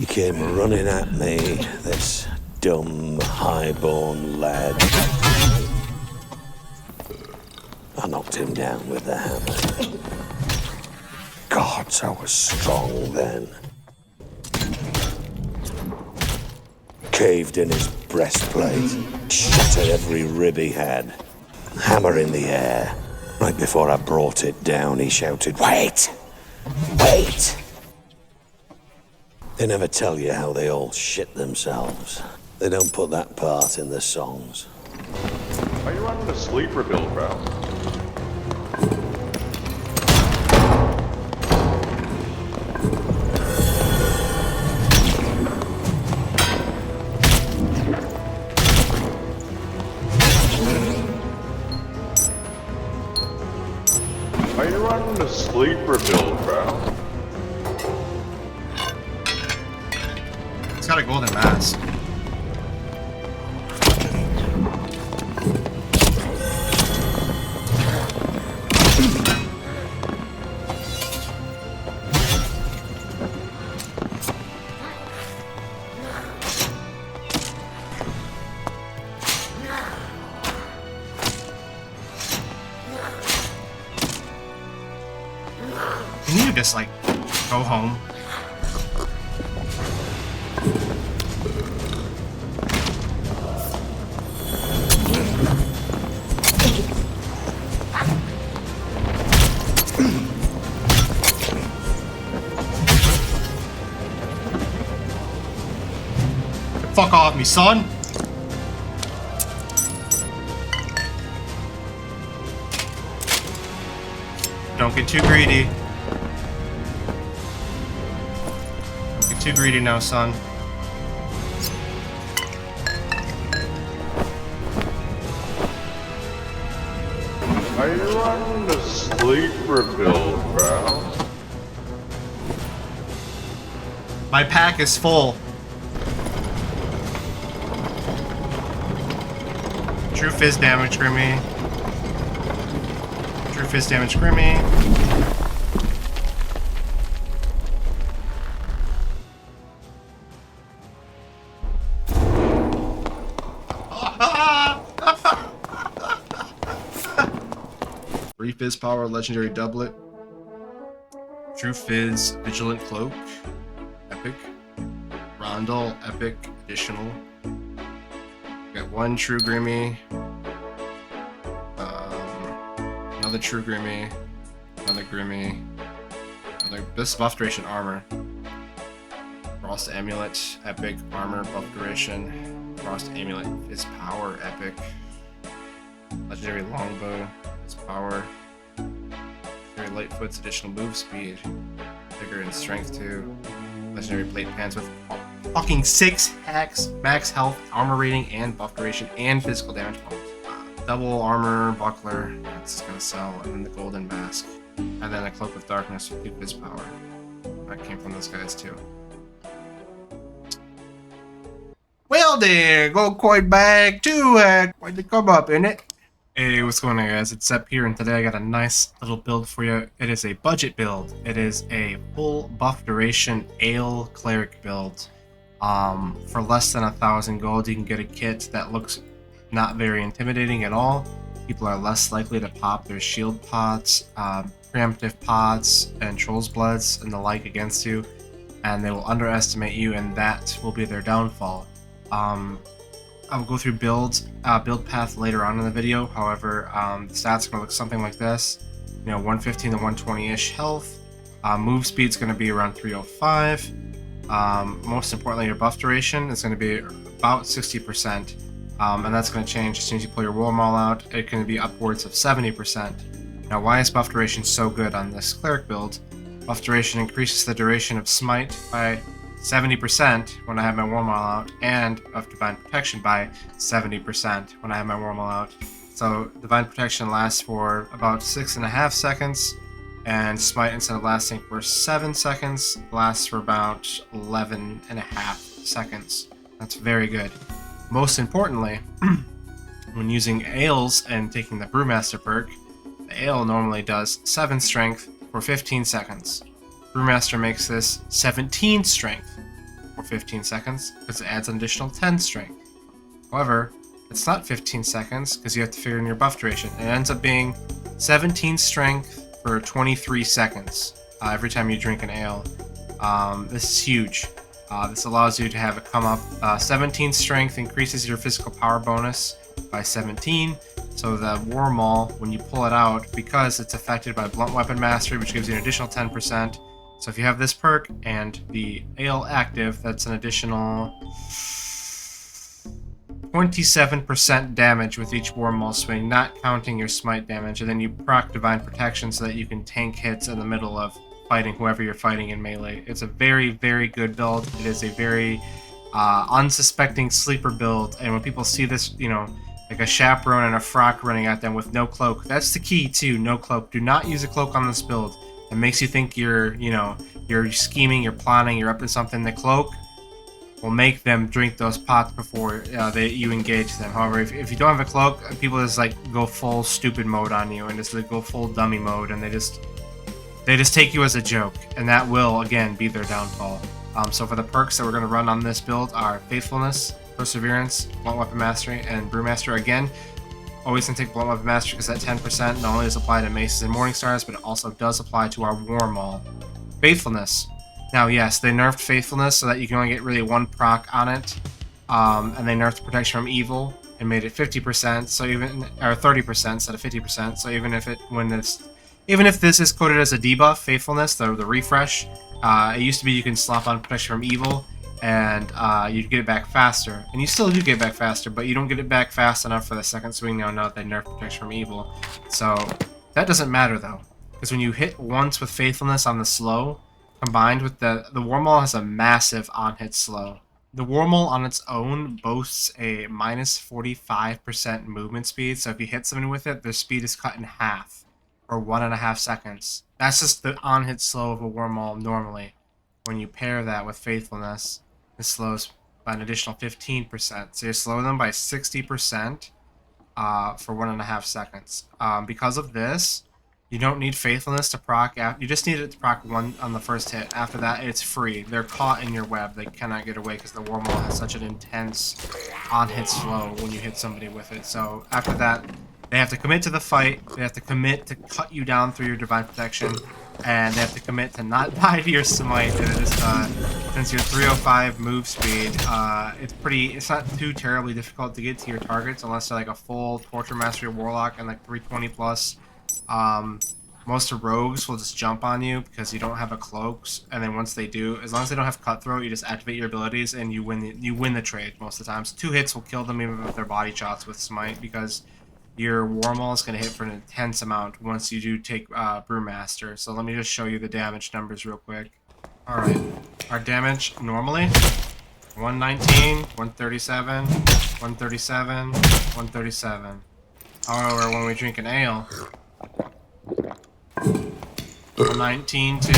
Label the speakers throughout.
Speaker 1: He came running at me, this dumb, high-born lad. I knocked him down with the hammer. God, I was strong then. Caved in his breastplate, shattered every rib he had. Hammer in the air. Right before I brought it down, he shouted, "Wait! Wait!" They never tell you how they all shit themselves. They don't put that part in the songs.
Speaker 2: Are you running a sleeper build, bro? Are you running a sleeper build, bro?
Speaker 3: It's got a golden mask. Can you just like go home? Fuck off me, son! Don't get too greedy. Don't get too greedy now, son.
Speaker 2: Are you running a sleeper build, bro?
Speaker 3: My pack is full. True fizz damage, Grimmy. True fizz damage, Grimmy. Free fizz power, legendary doublet. True fizz, vigilant cloak. Epic. Rondel, epic, additional. Got one true Grimmy, another true Grimmy, another Grimmy, another this buff duration armor. Frost amulet, epic armor buff duration. Frost amulet, his power, epic. Legendary longbow, his power. Legendary lightfoot's additional move speed, vigor and strength 2. Legendary plate pants with fucking 6 hacks, max health, armor rating, and buff duration, and physical damage bonus. Double armor buckler, that's gonna sell, and then the golden mask. And then a cloak of darkness with 2 fizz power. That came from those guys too. Well there, go quite back to quite the come up, innit? Hey, what's going on guys? It's Sepp here, and today I got a nice little build for you. It is a budget build. It is a full buff duration Ale Cleric build. For less than 1,000 gold, you can get a kit that looks not very intimidating at all. People are less likely to pop their shield pots, preemptive pots, and trolls bloods and the like against you, and they will underestimate you, and that will be their downfall. I'll go through build path later on in the video. However, the stats are going to look something like this. 115 to 120-ish health. Move speed's going to be around 305. Most importantly, your buff duration is going to be about 60%, and that's going to change as soon as you pull your War Maul out. It's going to be upwards of 70%. Now, why is buff duration so good on this cleric build? Buff duration increases the duration of Smite by 70% when I have my War Maul out, and of Divine Protection by 70% when I have my War Maul out. So Divine Protection lasts for about 6.5 seconds, and Smite, instead of lasting for 7 seconds, lasts for about 11.5 seconds. That's very good. Most importantly, when using Ales and taking the Brewmaster perk, the Ale normally does 7 strength for 15 seconds. Brewmaster makes this 17 strength 15 seconds because it adds an additional 10 strength. However, it's not 15 seconds because you have to figure in your buff duration. It ends up being 17 strength for 23 seconds every time you drink an ale. This is huge. This allows you to have it come up. 17 strength increases your physical power bonus by 17. So the War Maul, when you pull it out, because it's affected by Blunt Weapon Mastery, which gives you an additional 10%. So if you have this perk and the ale active, that's an additional 27% damage with each War Maul swing, not counting your smite damage. And then you proc Divine Protection so that you can tank hits in the middle of fighting whoever you're fighting in melee. It's a very, very good build. It is a very unsuspecting sleeper build. And when people see this, you know, like a chaperone and a frock running at them with no cloak, that's the key too, no cloak. Do not use a cloak on this build. It makes you think you're, you know, you're scheming, you're plotting, you're up to something. The cloak will make them drink those pots before you engage them. However, if you don't have a cloak, people just like go full stupid mode on you and just like, go full dummy mode, and they just take you as a joke, and that will again be their downfall. So for the perks that we're going to run on this build are Faithfulness, Perseverance, Blunt Weapon Mastery, and Brewmaster. Again, always going to take Blunt Weapon Mastery because that 10% not only does apply to Maces and Morningstars, but it also does apply to our War Maul. Faithfulness. Now, yes, they nerfed Faithfulness so that you can only get really one proc on it, and they nerfed Protection from Evil and made it 50%, so even or 30% instead of 50%. So even if this is coded as a debuff, Faithfulness, the refresh, it used to be you can slap on Protection from Evil and you'd get it back faster. And you still do get it back faster, but you don't get it back fast enough for the second swing now that they nerfed Protection from Evil. So that doesn't matter though, because when you hit once with Faithfulness on the slow, combined with the War Maul has a massive on-hit slow. The War Maul on its own boasts a minus 45% movement speed, so if you hit someone with it, their speed is cut in half, or 1.5 seconds. That's just the on-hit slow of a War Maul normally. When you pair that with Faithfulness, it slows by an additional 15%. So you slow them by 60% for 1.5 seconds. Because of this, you don't need Faithfulness to proc. You just need it to proc one on the first hit. After that, it's free. They're caught in your web. They cannot get away because the War Maul has such an intense on-hit slow when you hit somebody with it. So after that, they have to commit to the fight. They have to commit to cut you down through your Divine Protection. And they have to commit to not die to your Smite. And it just, since your 305 move speed, it's not too terribly difficult to get to your targets unless they're like a full Torture Mastery Warlock and like 320 plus. Most rogues will just jump on you because you don't have a cloaks, and then once they do, as long as they don't have Cutthroat, you just activate your abilities and you win the trade most of the time. So 2 hits will kill them even with their body shots with Smite, because your War Maul is going to hit for an intense amount once you do take Brewmaster. So let me just show you the damage numbers real quick. Alright, our damage normally 119, 137, 137, 137. However, when we drink an ale, 119 to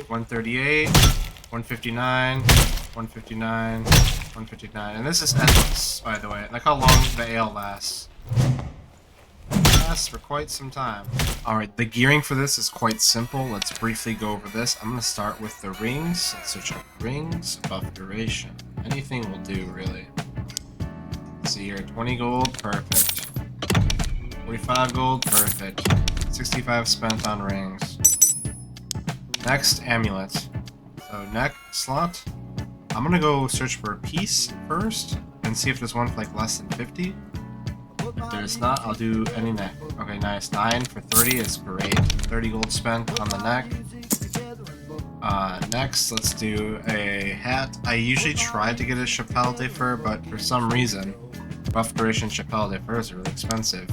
Speaker 3: 138, 159, 159, 159. And this is endless, by the way. Like how long the ale lasts. It lasts for quite some time. Alright, the gearing for this is quite simple. Let's briefly go over this. I'm going to start with the rings. Let's search up rings, buff duration. Anything will do, really. Let's see here, 20 gold, perfect. 45 gold, perfect. 65 spent on rings. Next, amulet. So neck slot. I'm gonna go search for a piece first and see if there's one for like less than 50. If there's not, I'll do any neck. Okay, nice. 9 for 30 is great. 30 gold spent on the neck. Next, let's do a hat. I usually try to get a Chapelle de Fer, but for some reason, buff duration Chapelle de Fer is really expensive.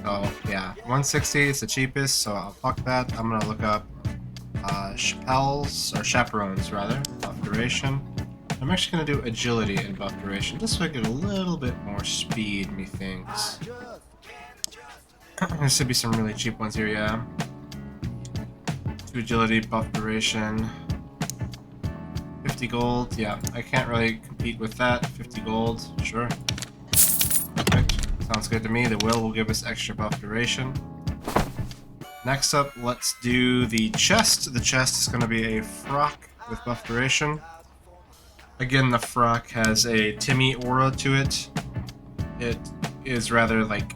Speaker 3: So yeah, 160 is the cheapest, so I'll fuck that. I'm gonna look up Chapelles, or Chaperones rather, buff duration. I'm actually gonna do agility and buff duration, just so I get a little bit more speed, methinks. There should be some really cheap ones here, yeah. 2 agility, buff duration. 50 gold, yeah, I can't really compete with that. 50 gold, sure. Perfect. Sounds good to me. The will give us extra buff duration. Next up, let's do the chest. The chest is going to be a frock with buff duration. Again, the frock has a Timmy aura to it. It is rather like,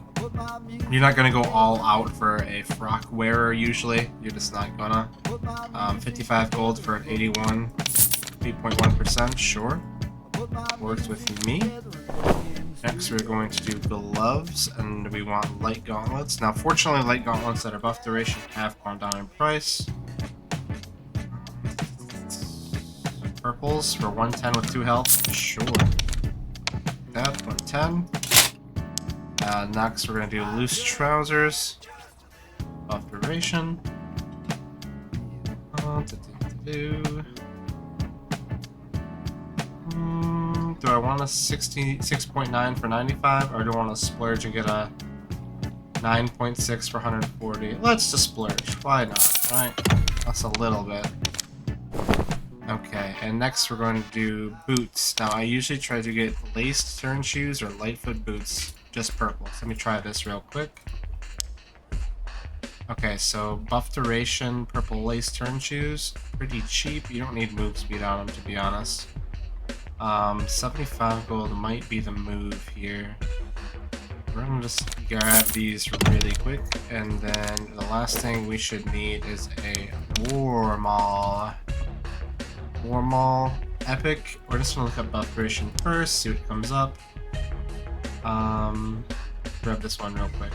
Speaker 3: you're not gonna go all out for a frock wearer usually. You're just not gonna. 55 gold for an 81, 8.1%, sure. Works with me. Next, we're going to do gloves, and we want light gauntlets. Now, fortunately, light gauntlets that are buff duration have gone down in price. Purples for 110 with 2 health, sure. That 110. Next, we're gonna do loose trousers, buff duration. Do I want a 66.9 for 95, or do I want to splurge and get a 9.6 for 140? Let's just splurge. Why not, right? That's a little bit. Okay, and next we're going to do boots. Now, I usually try to get laced turn shoes or lightfoot boots, just purple. So let me try this real quick. Okay, so buff duration, purple lace turn shoes, pretty cheap. You don't need move speed on them, to be honest. 75 gold might be the move here. We're gonna just grab these really quick, and then the last thing we should need is a War Maul. War Maul Epic. We're just gonna look up buff duration first, see what comes up. Grab this one real quick.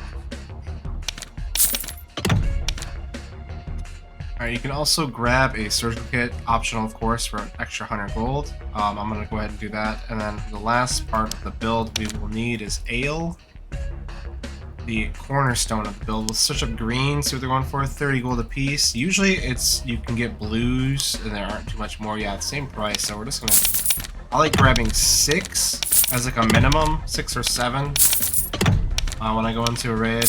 Speaker 3: Alright, you can also grab a surgical kit, optional of course, for an extra 100 gold. I'm gonna go ahead and do that. And then the last part of the build we will need is Ale. The cornerstone of the build. We'll switch up greens, see what they're going for, 30 gold a piece. Usually you can get blues, and there aren't too much more. Yeah, the same price, so we're just gonna... I like grabbing 6 as like a minimum, 6 or 7, when I go into a raid.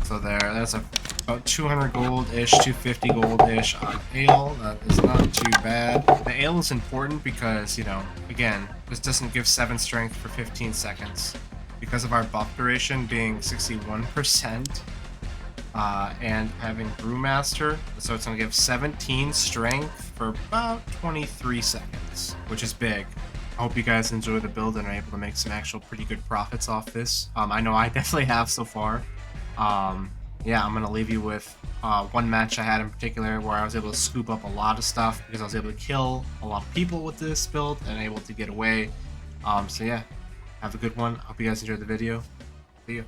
Speaker 3: So that's about 200 gold-ish, 250 gold-ish on Ale. That is not too bad. The Ale is important because, you know, again, this doesn't give 7 strength for 15 seconds. Because of our buff duration being 61%, and having Brewmaster, so it's going to give 17 strength for about 23 seconds, which is big. I hope you guys enjoy the build and are able to make some actual pretty good profits off this. I know I definitely have so far. Yeah, I'm going to leave you with one match I had in particular where I was able to scoop up a lot of stuff because I was able to kill a lot of people with this build and able to get away. So yeah, have a good one. Hope you guys enjoyed the video. See ya.